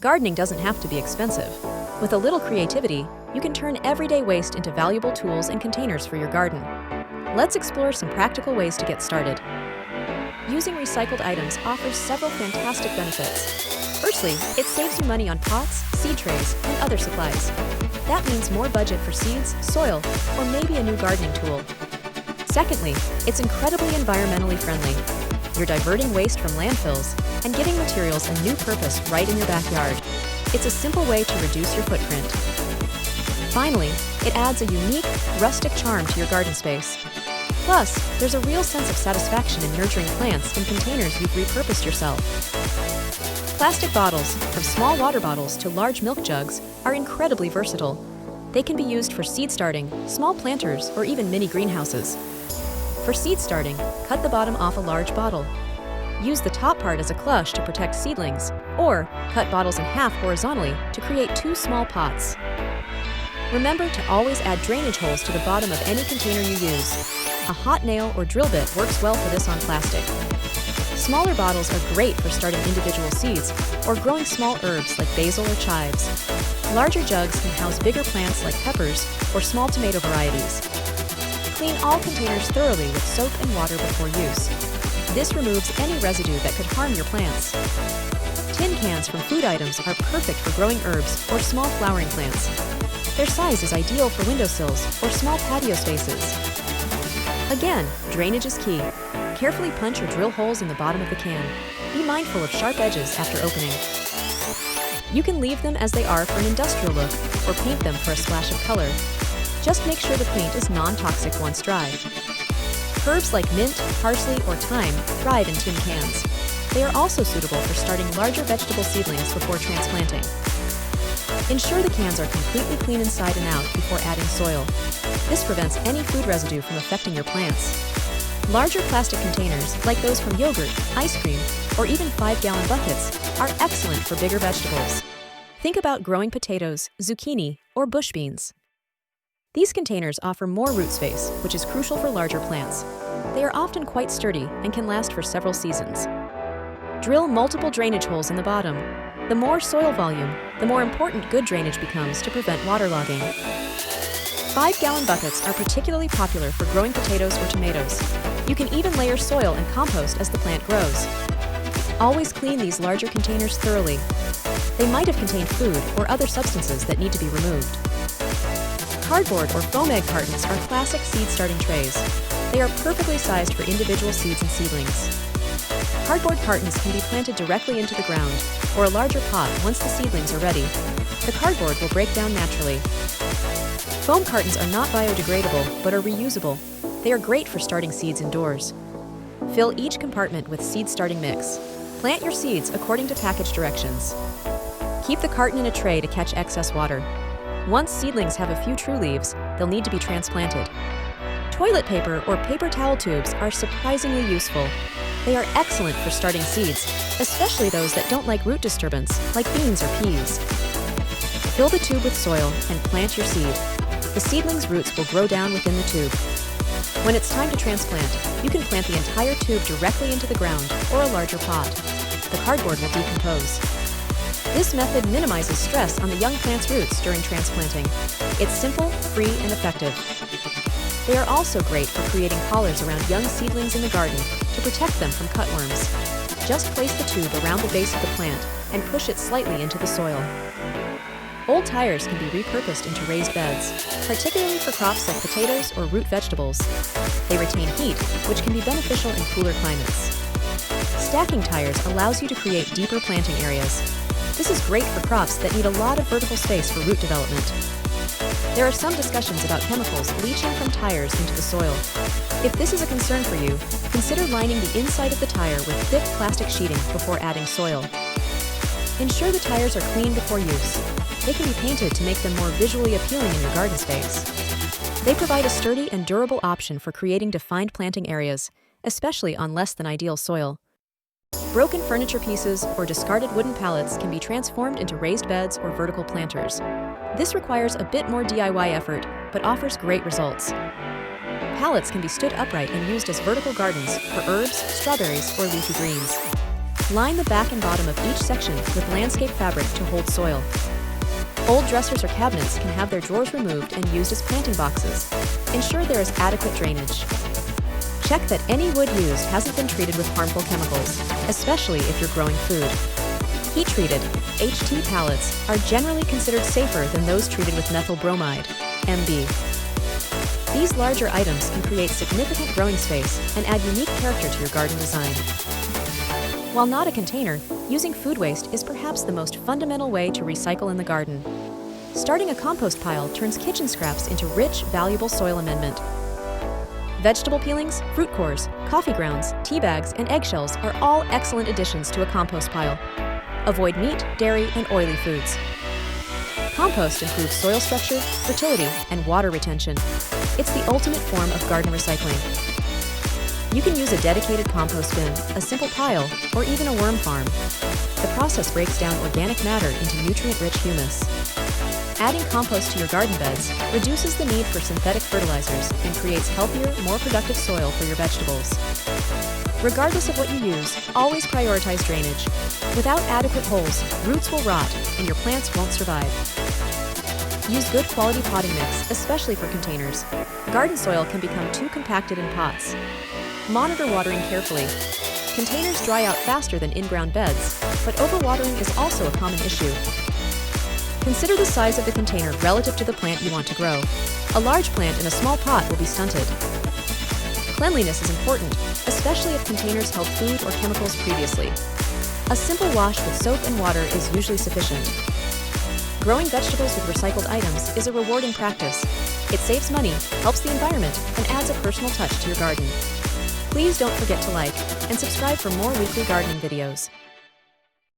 Gardening doesn't have to be expensive. With a little creativity, you can turn everyday waste into valuable tools and containers for your garden. Let's explore some practical ways to get started. Using recycled items offers several fantastic benefits. Firstly, it saves you money on pots, seed trays, and other supplies. That means more budget for seeds, soil, or maybe a new gardening tool. Secondly, it's incredibly environmentally friendly. You're diverting waste from landfills and giving materials a new purpose right in your backyard. It's a simple way to reduce your footprint. Finally, it adds a unique, rustic charm to your garden space. Plus, there's a real sense of satisfaction in nurturing plants in containers you've repurposed yourself. Plastic bottles, from small water bottles to large milk jugs, are incredibly versatile. They can be used for seed starting, small planters, or even mini greenhouses. For seed starting, cut the bottom off a large bottle. Use the top part as a clutch to protect seedlings, or cut bottles in half horizontally to create 2 small pots. Remember to always add drainage holes to the bottom of any container you use. A hot nail or drill bit works well for this on plastic. Smaller bottles are great for starting individual seeds or growing small herbs like basil or chives. Larger jugs can house bigger plants like peppers or small tomato varieties. Clean all containers thoroughly with soap and water before use. This removes any residue that could harm your plants. Tin cans from food items are perfect for growing herbs or small flowering plants. Their size is ideal for windowsills or small patio spaces. Again, drainage is key. Carefully punch or drill holes in the bottom of the can. Be mindful of sharp edges after opening. You can leave them as they are for an industrial look or paint them for a splash of color. Just make sure the paint is non-toxic once dry. Herbs like mint, parsley, or thyme thrive in tin cans. They are also suitable for starting larger vegetable seedlings before transplanting. Ensure the cans are completely clean inside and out before adding soil. This prevents any food residue from affecting your plants. Larger plastic containers, like those from yogurt, ice cream, or even 5-gallon buckets, are excellent for bigger vegetables. Think about growing potatoes, zucchini, or bush beans. These containers offer more root space, which is crucial for larger plants. They are often quite sturdy and can last for several seasons. Drill multiple drainage holes in the bottom. The more soil volume, the more important good drainage becomes to prevent waterlogging. 5-gallon buckets are particularly popular for growing potatoes or tomatoes. You can even layer soil and compost as the plant grows. Always clean these larger containers thoroughly. They might have contained food or other substances that need to be removed. Cardboard or foam egg cartons are classic seed starting trays. They are perfectly sized for individual seeds and seedlings. Cardboard cartons can be planted directly into the ground or a larger pot once the seedlings are ready. The cardboard will break down naturally. Foam cartons are not biodegradable but are reusable. They are great for starting seeds indoors. Fill each compartment with seed starting mix. Plant your seeds according to package directions. Keep the carton in a tray to catch excess water. Once seedlings have a few true leaves, they'll need to be transplanted. Toilet paper or paper towel tubes are surprisingly useful. They are excellent for starting seeds, especially those that don't like root disturbance, like beans or peas. Fill the tube with soil and plant your seed. The seedling's roots will grow down within the tube. When it's time to transplant, you can plant the entire tube directly into the ground or a larger pot. The cardboard will decompose. This method minimizes stress on the young plant's roots during transplanting. It's simple, free, and effective. They are also great for creating collars around young seedlings in the garden to protect them from cutworms. Just place the tube around the base of the plant and push it slightly into the soil. Old tires can be repurposed into raised beds, particularly for crops like potatoes or root vegetables. They retain heat, which can be beneficial in cooler climates. Stacking tires allows you to create deeper planting areas. This is great for crops that need a lot of vertical space for root development. There are some discussions about chemicals leaching from tires into the soil. If this is a concern for you, consider lining the inside of the tire with thick plastic sheeting before adding soil. Ensure the tires are clean before use. They can be painted to make them more visually appealing in your garden space. They provide a sturdy and durable option for creating defined planting areas, especially on less than ideal soil. Broken furniture pieces or discarded wooden pallets can be transformed into raised beds or vertical planters. This requires a bit more DIY effort, but offers great results. Pallets can be stood upright and used as vertical gardens for herbs, strawberries, or leafy greens. Line the back and bottom of each section with landscape fabric to hold soil. Old dressers or cabinets can have their drawers removed and used as planting boxes. Ensure there is adequate drainage. Check that any wood used hasn't been treated with harmful chemicals, especially if you're growing food. Heat-treated, HT pallets are generally considered safer than those treated with methyl bromide, MB. These larger items can create significant growing space and add unique character to your garden design. While not a container, using food waste is perhaps the most fundamental way to recycle in the garden. Starting a compost pile turns kitchen scraps into rich, valuable soil amendment. Vegetable peelings, fruit cores, coffee grounds, tea bags, and eggshells are all excellent additions to a compost pile. Avoid meat, dairy, and oily foods. Compost improves soil structure, fertility, and water retention. It's the ultimate form of garden recycling. You can use a dedicated compost bin, a simple pile, or even a worm farm. The process breaks down organic matter into nutrient-rich humus. Adding compost to your garden beds reduces the need for synthetic fertilizers and creates healthier, more productive soil for your vegetables. Regardless of what you use, always prioritize drainage. Without adequate holes, roots will rot and your plants won't survive. Use good quality potting mix, especially for containers. Garden soil can become too compacted in pots. Monitor watering carefully. Containers dry out faster than in-ground beds, but overwatering is also a common issue. Consider the size of the container relative to the plant you want to grow. A large plant in a small pot will be stunted. Cleanliness is important, especially if containers held food or chemicals previously. A simple wash with soap and water is usually sufficient. Growing vegetables with recycled items is a rewarding practice. It saves money, helps the environment, and adds a personal touch to your garden. Please don't forget to like and subscribe for more weekly gardening videos.